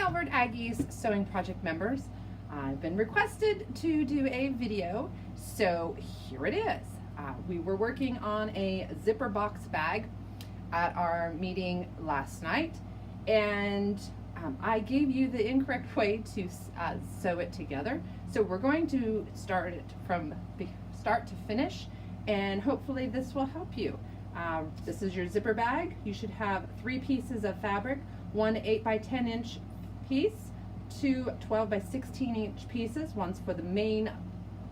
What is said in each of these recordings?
Albert Aggie's Sewing Project members. I've been requested to do a video, so here it is. We were working on a zipper box bag at our meeting last night, and I gave you the incorrect way to sew it together. So we're going to start it from start to finish, and hopefully this will help you. This is your zipper bag. You should have 3 pieces of fabric, one 8 by 10 inch piece, 2 12 by 16 inch pieces. One's for the main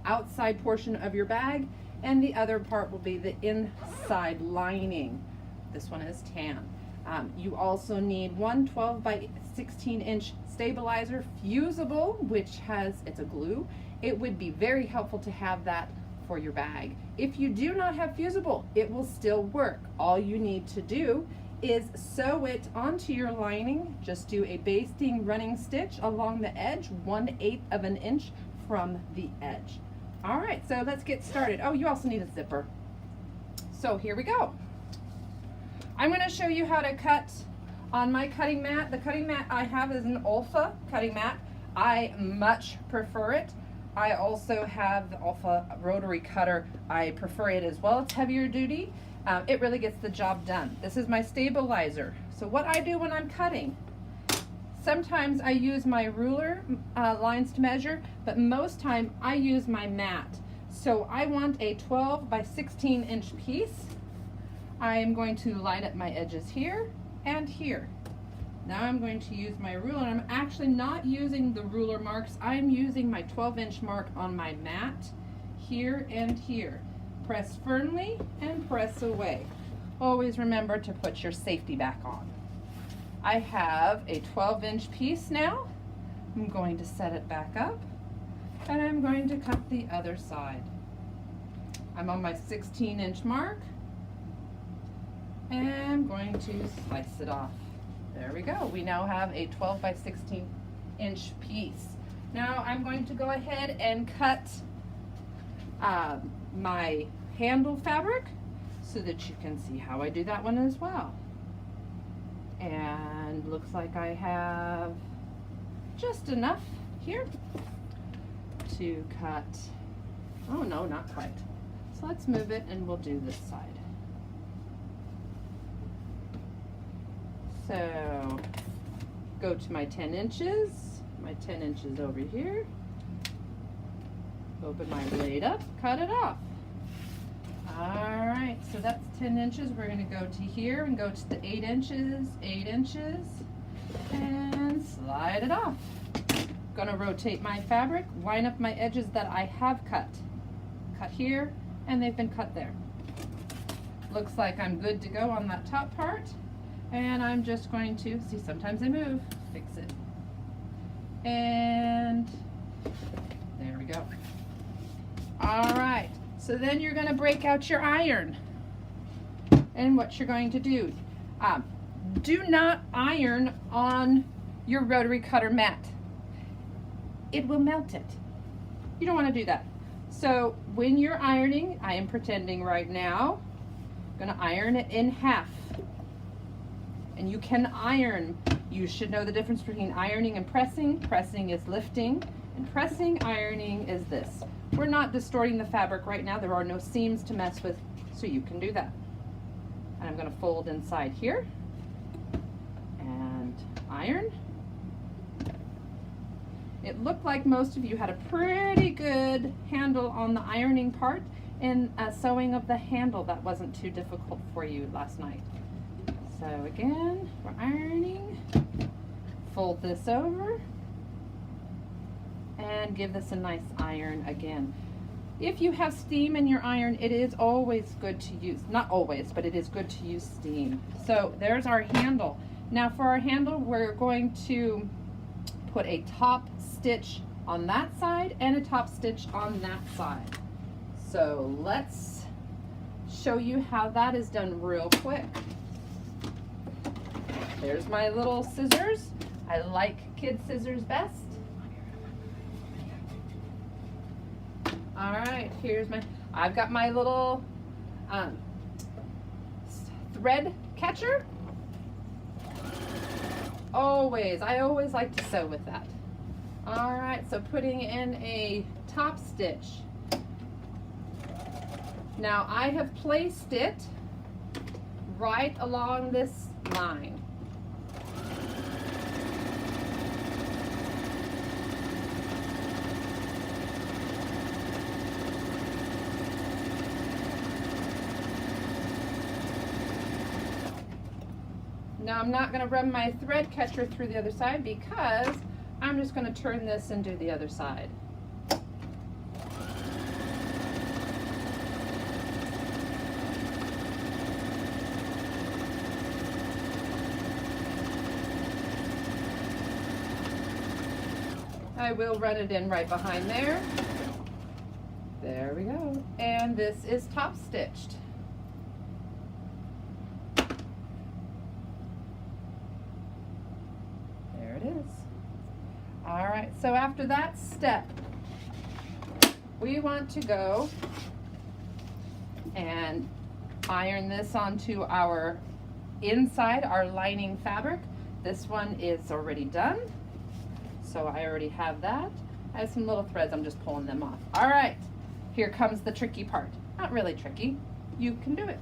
outside portion of your bag, and the other part will be the inside lining. This one is tan. You also need one 12 by 16 inch stabilizer, fusible, which it's a glue. It would be very helpful to have that for your bag. If you do not have fusible, it will still work. All you need to do is sew it onto your lining. Just do a basting running stitch along the edge, 1/8 of an inch from the edge. All right, so let's get started. Oh, you also need a zipper. So here we go. I'm going to show you how to cut on my cutting mat. The cutting mat I have is an Olfa cutting mat. I much prefer it. I also have the Olfa rotary cutter. I prefer it as well. It's heavier duty. It really gets the job done. This is my stabilizer. So what I do when I'm cutting, sometimes I use my ruler lines to measure, but most time I use my mat. So I want a 12 by 16 inch piece. I am going to line up my edges here and here. Now I'm going to use my ruler. I'm actually not using the ruler marks. I'm using my 12-inch mark on my mat here and here. Press firmly and press away. Always remember to put your safety back on. I have a 12-inch piece now. I'm going to set it back up, and I'm going to cut the other side. I'm on my 16-inch mark, and I'm going to slice it off. There we go. We now have a 12 by 16 inch piece. Now I'm going to go ahead and cut my handle fabric so that you can see how I do that one as well. And looks like I have just enough here to cut. Oh no, not quite. So let's move it and we'll do this side. So go to my 10 inches, my 10 inches over here, open my blade up, cut it off. All right, so that's 10 inches. We're going to go to here and go to the 8 inches, and slide it off. Going to rotate my fabric, line up my edges that I have cut. Cut here, and they've been cut there. Looks like I'm good to go on that top part. And I'm just going to, see, sometimes they move, fix it. And there we go. All right, so then you're gonna break out your iron. And what you're going to do not iron on your rotary cutter mat. It will melt it. You don't wanna do that. So when you're ironing, I am pretending right now, I'm gonna iron it in half. And you can iron. You should know the difference between ironing and pressing. Pressing is lifting, and pressing, ironing is this. We're not distorting the fabric right now. There are no seams to mess with, so you can do that. And I'm going to fold inside here and iron. It looked like most of you had a pretty good handle on the ironing part, and sewing of the handle that wasn't too difficult for you last night. So again, we're ironing, fold this over, and give this a nice iron again. If you have steam in your iron, it is always good to use, not always, but it is good to use steam. So there's our handle. Now for our handle, we're going to put a top stitch on that side and a top stitch on that side. So let's show you how that is done real quick. There's my little scissors. I like kid scissors best. All right, I've got my little thread catcher. I always like to sew with that. All right, so putting in a top stitch. Now I have placed it right along this line. Now I'm not going to run my thread catcher through the other side because I'm just going to turn this and do the other side. I will run it in right behind there. There we go. And this is top stitched. There it is. All right, so after that step, we want to go and iron this onto our inside, our lining fabric. This one is already done, so I already have that. I have some little threads, I'm just pulling them off. All right, here comes the tricky part. Not really tricky, you can do it.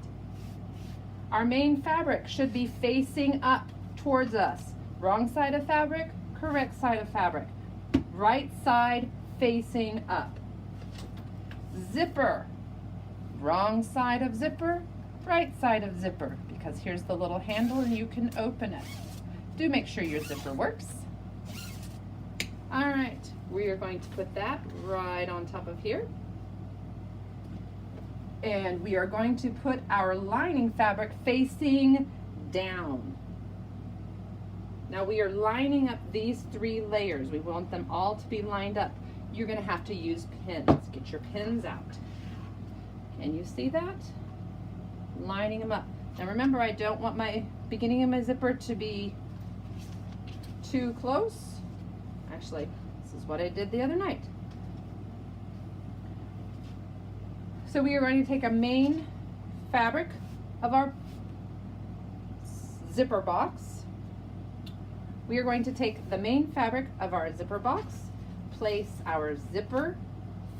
Our main fabric should be facing up towards us. Wrong side of fabric, correct side of fabric. Right side facing up. Zipper, wrong side of zipper, right side of zipper, because here's the little handle and you can open it. Do make sure your zipper works. All right, we are going to put that right on top of here. And we are going to put our lining fabric facing down. Now we are lining up these 3 layers. We want them all to be lined up. You're going to have to use pins. Get your pins out. Can you see that? Lining them up. Now remember, I don't want my beginning of my zipper to be too close. Actually, this is what I did the other night. So we are going to take a main fabric of our zipper box. We are going to take the main fabric of our zipper box, place our zipper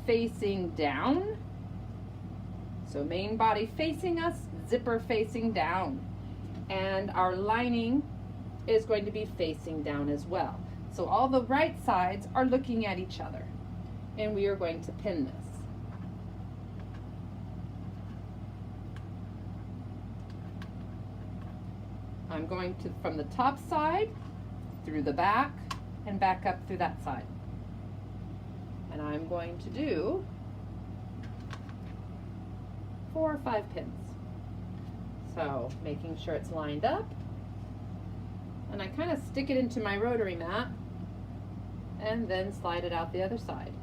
facing down. So main body facing us, zipper facing down. And our lining is going to be facing down as well. So all the right sides are looking at each other. And we are going to pin this. I'm going to, from the top side, through the back, and back up through that side. And I'm going to do 4 or 5 pins. So making sure it's lined up. And I kind of stick it into my rotary mat and then slide it out the other side.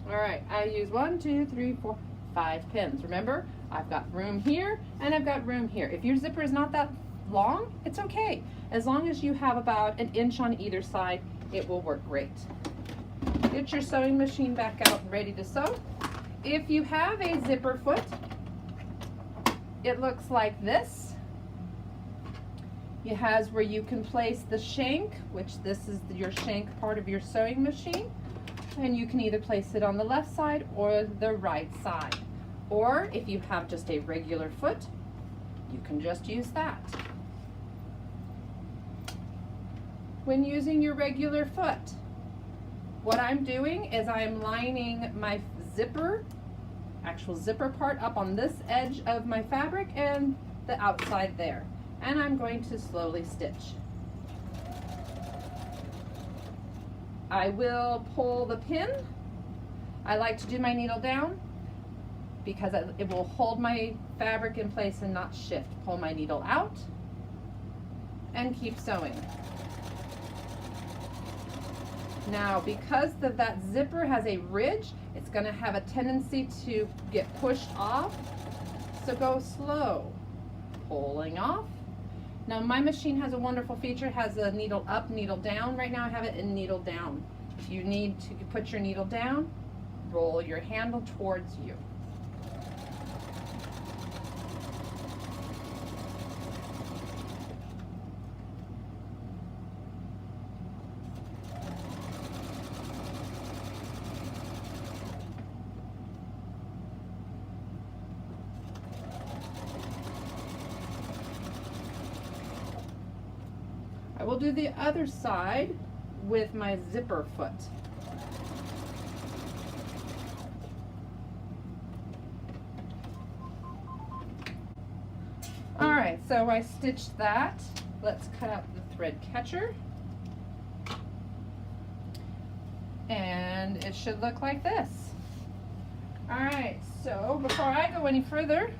All right, I use 1, 2, 3, 4, 5 pins. Remember, I've got room here and I've got room here. If your zipper is not that long, it's okay. As long as you have about 1 inch on either side, it will work great. Get your sewing machine back out and ready to sew. If you have a zipper foot, it looks like this. It has where you can place the shank, which this is your shank part of your sewing machine. And you can either place it on the left side or the right side. Or if you have just a regular foot, you can just use that. When using your regular foot, what I'm doing is I'm lining my zipper, actual zipper part up on this edge of my fabric and the outside there. And I'm going to slowly stitch. I will pull the pin. I like to do my needle down because it will hold my fabric in place and not shift. Pull my needle out and keep sewing. Now, because that zipper has a ridge, it's going to have a tendency to get pushed off. So go slow, pulling off Now my machine has a wonderful feature, it has a needle up, needle down. Right now I have it in needle down. If you need to put your needle down, roll your handle towards you. I will do the other side with my zipper foot. All right, so I stitched that. Let's cut out the thread catcher. And it should look like this. All right, so before I go any further,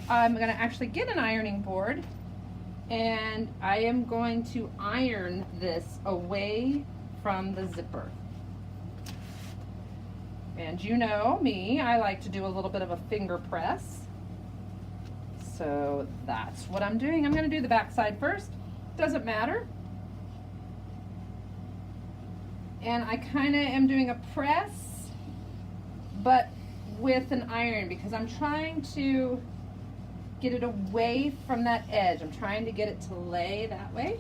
I'm gonna actually get an ironing board, and I am going to iron this away from the zipper. And you know me, I like to do a little bit of a finger press. So that's what I'm doing. I'm gonna do the back side first. Doesn't matter. And I kinda am doing a press, but with an iron, because I'm trying to get it away from that edge. I'm trying to get it to lay that way.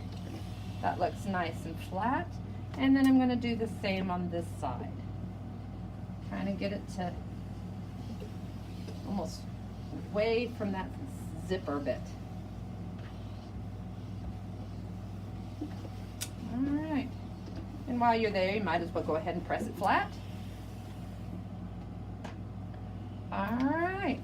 That looks nice and flat. And then I'm gonna do the same on this side. Trying to get it to almost away from that zipper bit. All right. And while you're there, you might as well go ahead and press it flat. All right.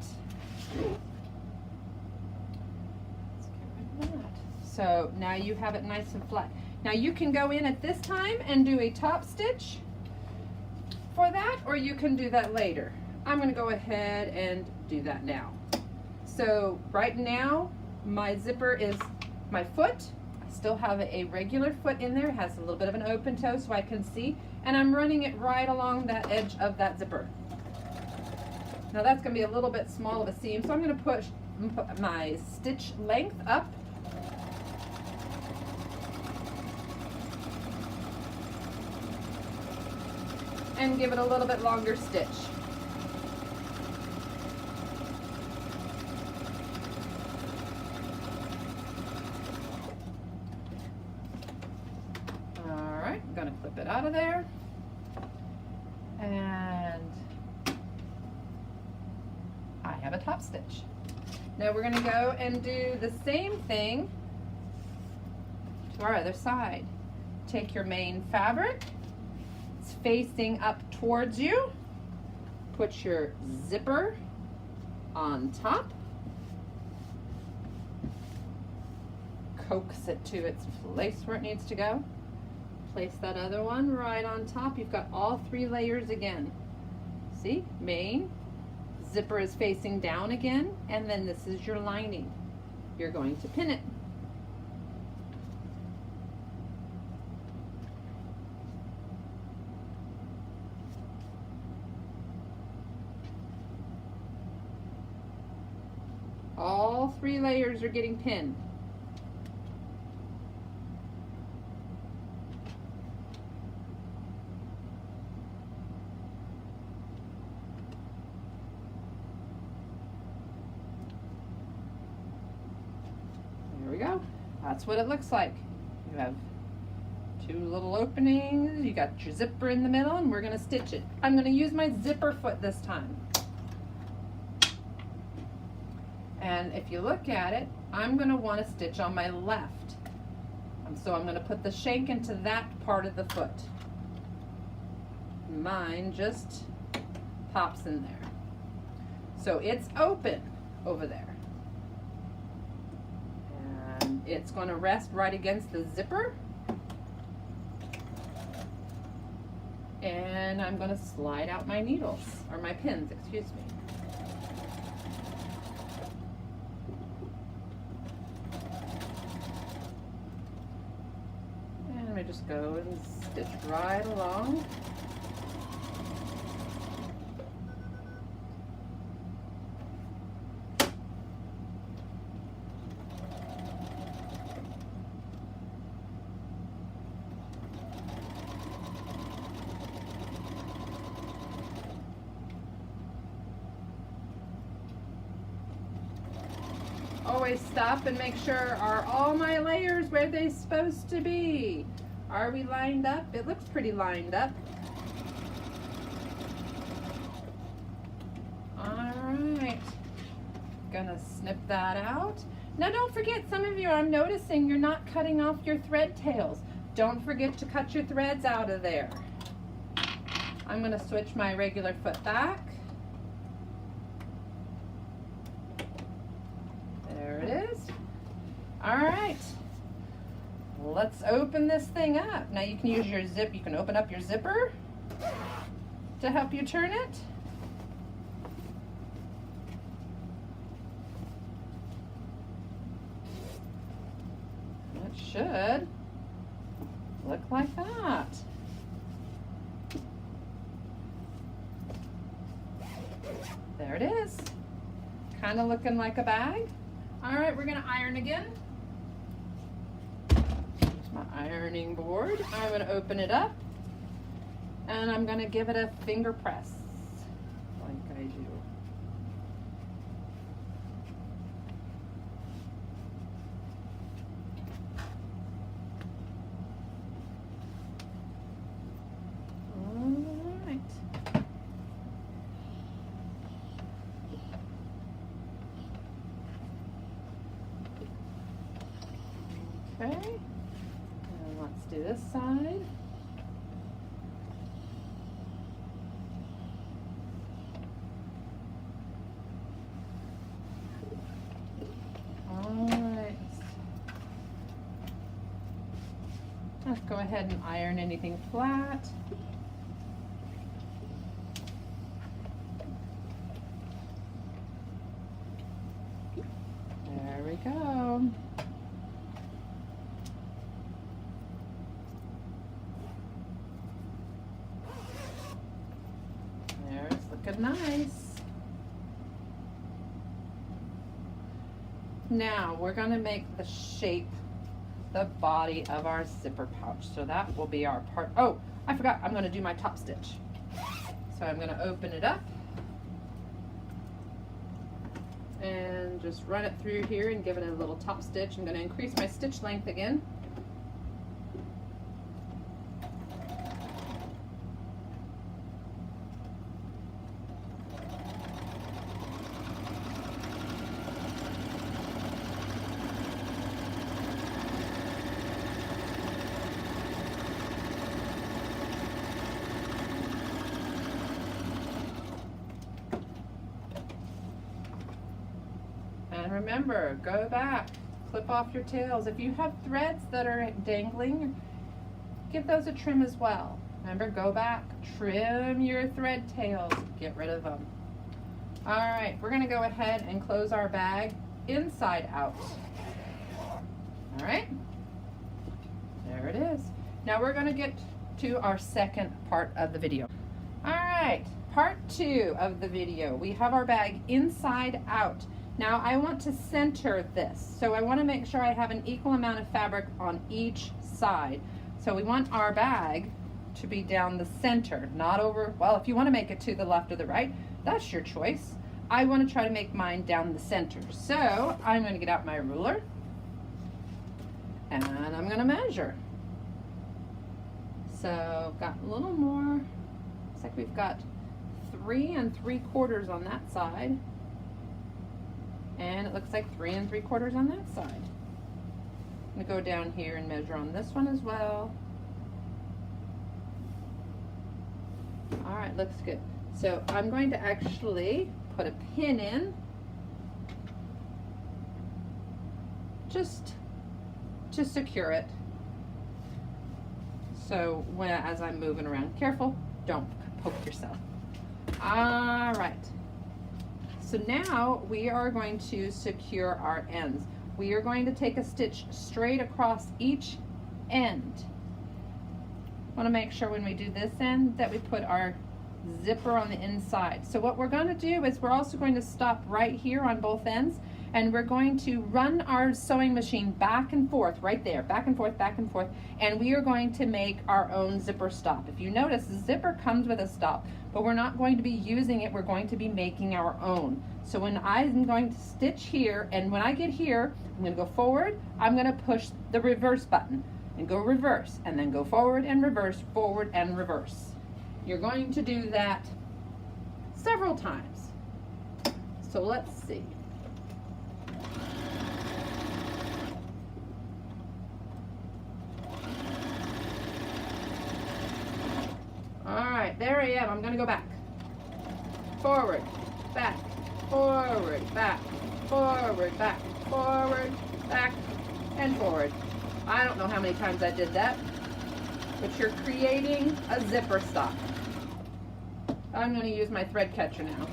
So now you have it nice and flat. Now you can go in at this time and do a top stitch for that, or you can do that later. I'm going to go ahead and do that now. So right now my zipper is my foot. I still have a regular foot in there. It has a little bit of an open toe so I can see, and I'm running it right along that edge of that zipper. Now that's going to be a little bit small of a seam, so I'm going to push my stitch length up. And give it a little bit longer stitch. All right, I'm gonna clip it out of there. And I have a top stitch. Now we're gonna go and do the same thing to our other side. Take your main fabric, facing up towards you, put your zipper on top, coax it to its place where it needs to go, place that other one right on top. You've got all three layers again. See, main, zipper is facing down again, and then this is your lining. You're going to pin it. All three layers are getting pinned. There we go. That's what it looks like. You have two little openings, you got your zipper in the middle, and we're gonna stitch it. I'm gonna use my zipper foot this time. And if you look at it, I'm going to want to stitch on my left. So I'm going to put the shank into that part of the foot. Mine just pops in there. So it's open over there. And it's going to rest right against the zipper. And I'm going to slide out my needles, or my pins, excuse me. Just go and stitch right along. hoist up and make sure, are all my layers where they're supposed to be? Are we lined up? It looks pretty lined up. Alright, gonna snip that out. Now don't forget, some of you, I'm noticing you're not cutting off your thread tails. Don't forget to cut your threads out of there. I'm gonna switch my regular foot back. There it is. Alright, let's open this thing up. Now you can use your zip, you can open up your zipper to help you turn it. It should look like that. There it is. Kind of looking like a bag. All right, we're gonna iron again. Here's my ironing board. I'm gonna open it up and I'm gonna give it a finger press like I do. Okay, and let's do this side. All right, let's go ahead and iron anything flat. There we go. Looking nice. Now we're going to make the shape, the body of our zipper pouch. So that will be our part. Oh, I forgot, I'm going to do my top stitch. So I'm going to open it up and just run it through here and give it a little top stitch. I'm going to increase my stitch length again. And remember, go back, clip off your tails. If you have threads that are dangling, give those a trim as well. Remember, go back, trim your thread tails, get rid of them. All right, we're gonna go ahead and close our bag inside out. All right, there it is. Now we're gonna get to our second part of the video. All right, part 2 of the video. We have our bag inside out. Now I want to center this, so I want to make sure I have an equal amount of fabric on each side. So we want our bag to be down the center, not over, well, if you want to make it to the left or the right, that's your choice. I want to try to make mine down the center. So I'm going to get out my ruler and I'm going to measure. So got a little more, looks like we've got 3 3/4 on that side. And it looks like 3 3/4 on that side. I'm gonna go down here and measure on this one as well. All right, looks good. So I'm going to actually put a pin in just to secure it. So as I'm moving around, careful, don't poke yourself. All right. So now we are going to secure our ends. We are going to take a stitch straight across each end. Want to make sure when we do this end that we put our zipper on the inside. So what we're going to do is we're also going to stop right here on both ends and we're going to run our sewing machine back and forth right there, back and forth, and we are going to make our own zipper stop. If you notice, the zipper comes with a stop, but we're not going to be using it, we're going to be making our own. So when I'm going to stitch here, and when I get here, I'm going to go forward, I'm going to push the reverse button and go reverse, and then go forward and reverse, forward and reverse. You're going to do that several times. So let's see. All right, there I am. I'm going to go back. Forward, back, forward, back, forward, back, forward, back, and forward. I don't know how many times I did that, but you're creating a zipper stop. I'm going to use my thread catcher now.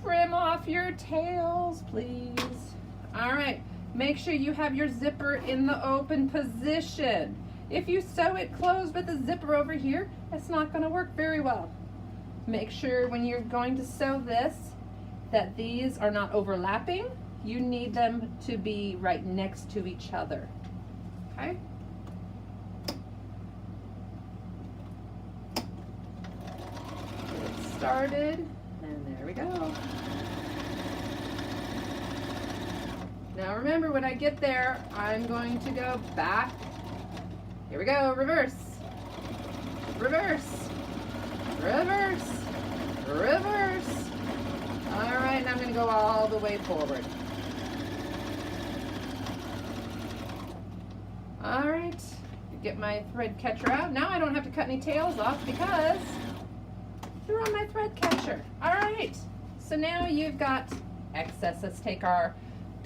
Trim off your tails, please. All right, make sure you have your zipper in the open position. If you sew it closed with the zipper over here, it's not going to work very well. Make sure when you're going to sew this that these are not overlapping. You need them to be right next to each other. Okay? Get it started, and there we go. Now remember, when I get there, I'm going to go back. Here we go, reverse, reverse, reverse, reverse. All right, now I'm going to go all the way forward. All right, get my thread catcher out. Now I don't have to cut any tails off because they're on my thread catcher. All right, so now you've got excess. Let's take our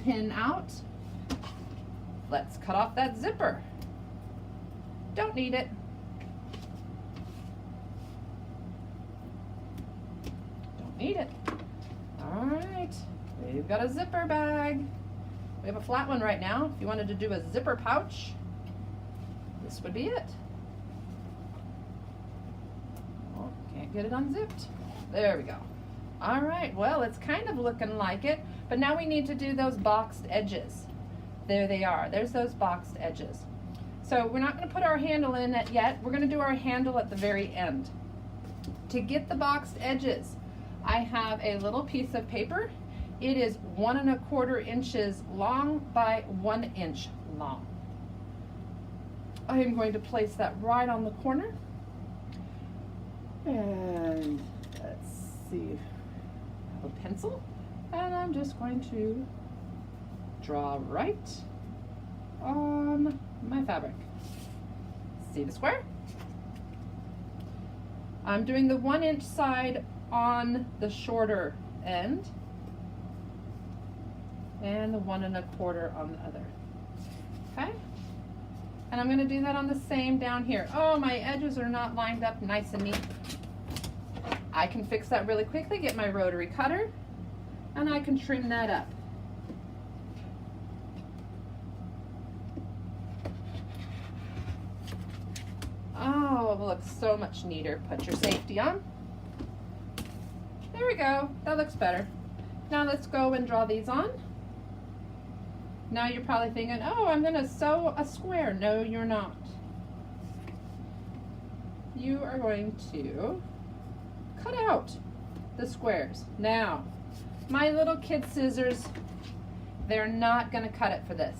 pin out. Let's cut off that zipper. Don't need it. Don't need it. All right, we've got a zipper bag. We have a flat one right now. If you wanted to do a zipper pouch, this would be it. Oh, can't get it unzipped. There we go. All right, well, it's kind of looking like it, but now we need to do those boxed edges. There they are. There's those boxed edges. So we're not going to put our handle in it yet. We're going to do our handle at the very end. To get the boxed edges, I have a little piece of paper. It is 1 1/4 inches long by 1 inch long. I am going to place that right on the corner. And let's see, I have a pencil. And I'm just going to draw right on my fabric. See the square? I'm doing the 1 inch side on the shorter end and the 1 1/4 on the other. Okay? And I'm going to do that on the same down here. Oh, my edges are not lined up nice and neat. I can fix that really quickly, get my rotary cutter, and I can trim that up. Oh, it looks so much neater. Put your safety on. There we go. That looks better. Now let's go and draw these on. Now you're probably thinking, oh, I'm going to sew a square. No, you're not. You are going to cut out the squares. Now, my little kid scissors, they're not going to cut it for this.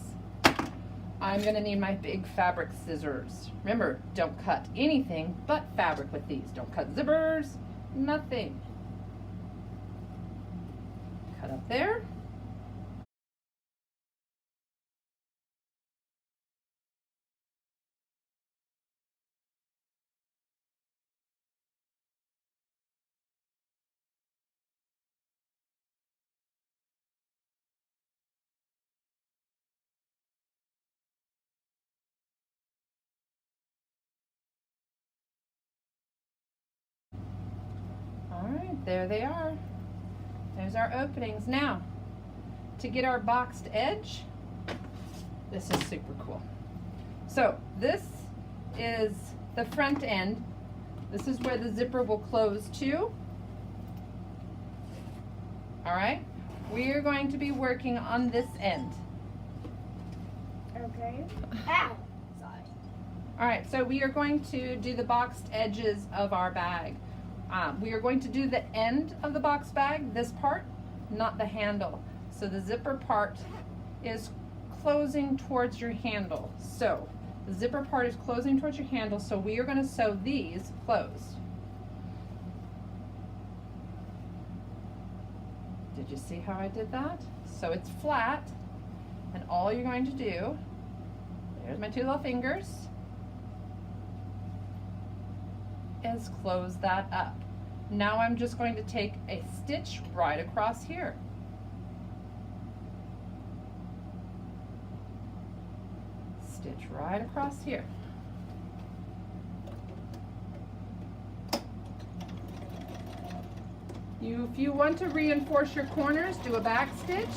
I'm going to need my big fabric scissors. Remember, don't cut anything but fabric with these. Don't cut zippers, nothing. Cut up there. All right, there they are. There's our openings. Now, to get our boxed edge, this is super cool. So this is the front end. This is where the zipper will close to. All right, we're going to be working on this end. Okay. Ow! Sorry. All right, so we are going to do the boxed edges of our bag. We are going to do the end of the box bag, this part, not the handle. So the zipper part is closing towards your handle. So the zipper part is closing towards your handle, so we are going to sew these closed. Did you see how I did that? So it's flat, and all you're going to do, there's my two little fingers, is close that up. Now I'm just going to take a stitch right across here. Stitch right across here. If you want to reinforce your corners, do a back stitch.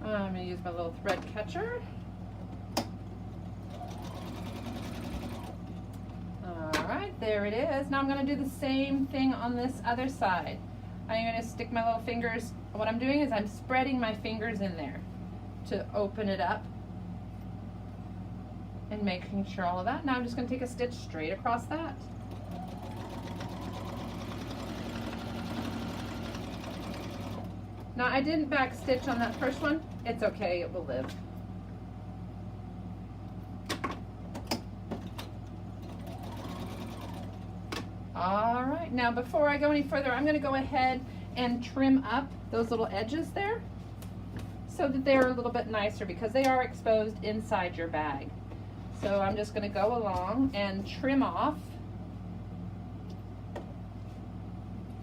I'm going to use my little thread catcher. Alright, there it is. Now I'm going to do the same thing on this other side. I'm going to stick my little fingers. What I'm doing is I'm spreading my fingers in there to open it up and making sure all of that. Now I'm just going to take a stitch straight across that. Now I didn't back stitch on that first one. It's okay, it will live. All right, now before I go any further, I'm going to go ahead and trim up those little edges there so that they're a little bit nicer because they are exposed inside your bag. So I'm just going to go along and trim off.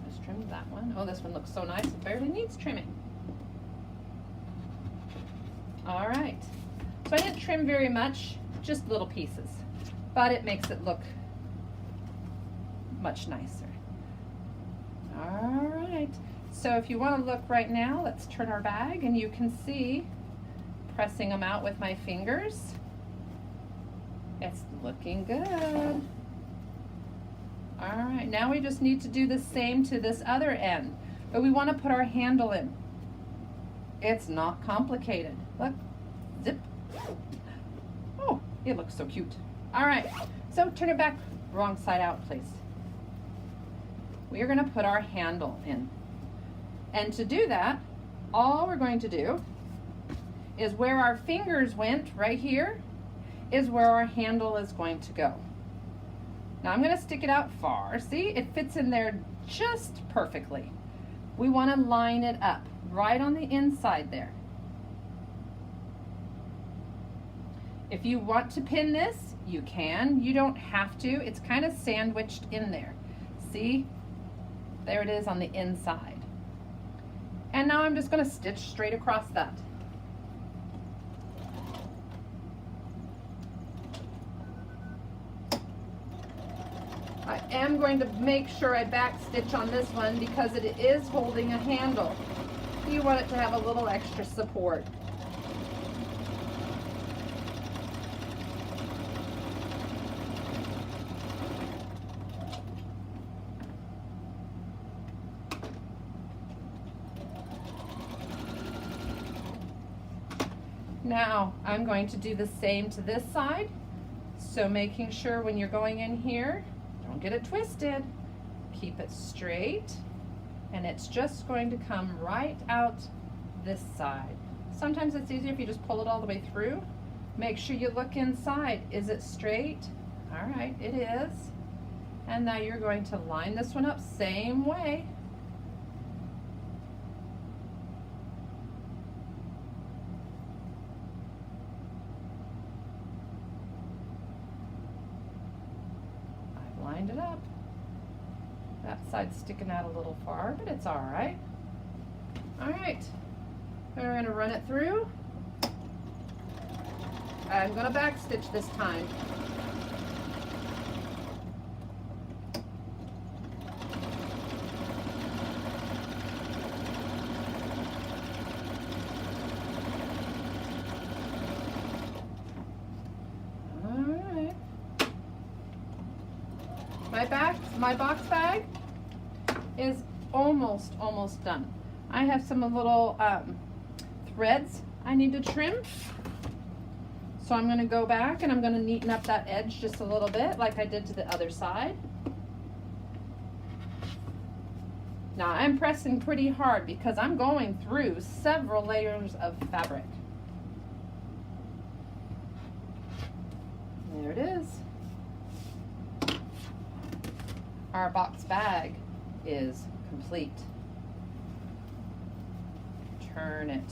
Just trimmed that one. Oh, this one looks so nice. It barely needs trimming. All right. So I didn't trim very much, just little pieces, but it makes it look much nicer. All right. So if you want to look right now, let's turn our bag and you can see pressing them out with my fingers. It's looking good. All right, now we just need to do the same to this other end, but we want to put our handle in. It's not complicated. Look, zip. Oh, it looks so cute. All right, so turn it back, wrong side out, please. We are going to put our handle in. And to do that, all we're going to do is where our fingers went, right here, is where our handle is going to go. Now I'm going to stick it out far. See, it fits in there just perfectly. We want to line it up right on the inside there. If you want to pin this, you can. You don't have to. It's kind of sandwiched in there. See? There it is on the inside. And now I'm just going to stitch straight across that. I am going to make sure I back stitch on this one because it is holding a handle. You want it to have a little extra support. Now I'm going to do the same to this side. So making sure when you're going in here, don't get it twisted. Keep it straight, and it's just going to come right out this side. Sometimes it's easier if you just pull it all the way through. Make sure you look inside. Is it straight? All right, it is. And now you're going to line this one up same way. Lined it up. That side's sticking out a little far, but it's all right. All right, we're going to run it through. I'm going to back stitch this time. my box bag is almost done. I have some little threads I need to trim. So I'm going to go back and I'm going to neaten up that edge just a little bit like I did to the other side. Now I'm pressing pretty hard because I'm going through several layers of fabric. There it is. Our box bag is complete. Turn it.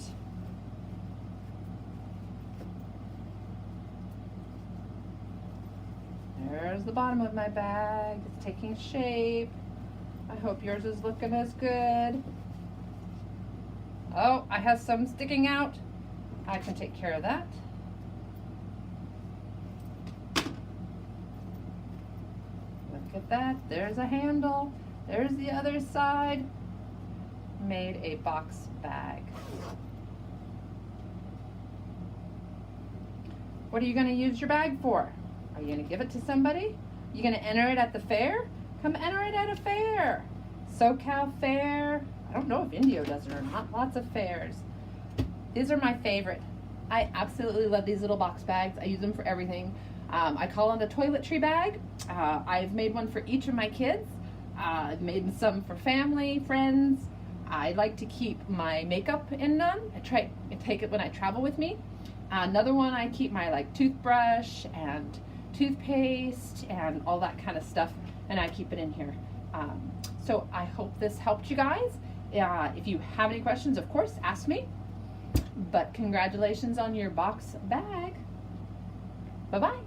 There's the bottom of my bag. It's taking shape. I hope yours is looking as good. Oh, I have some sticking out. I can take care of that. Look at that. There's a handle. There's the other side. Made a box bag. What are you going to use your bag for? Are you going to give it to somebody? You going to enter it at the fair? Come enter it at a fair. SoCal Fair. I don't know if Indio does it or not. Lots of fairs. These are my favorite. I absolutely love these little box bags. I use them for everything. I call them the toiletry bag. I've made one for each of my kids. I've made some for family, friends. I like to keep my makeup in them. I try and take it when I travel with me. Another one, I keep my toothbrush and toothpaste and all that kind of stuff, and I keep it in here. So I hope this helped you guys. If you have any questions, of course, ask me. But congratulations on your box bag. Bye-bye.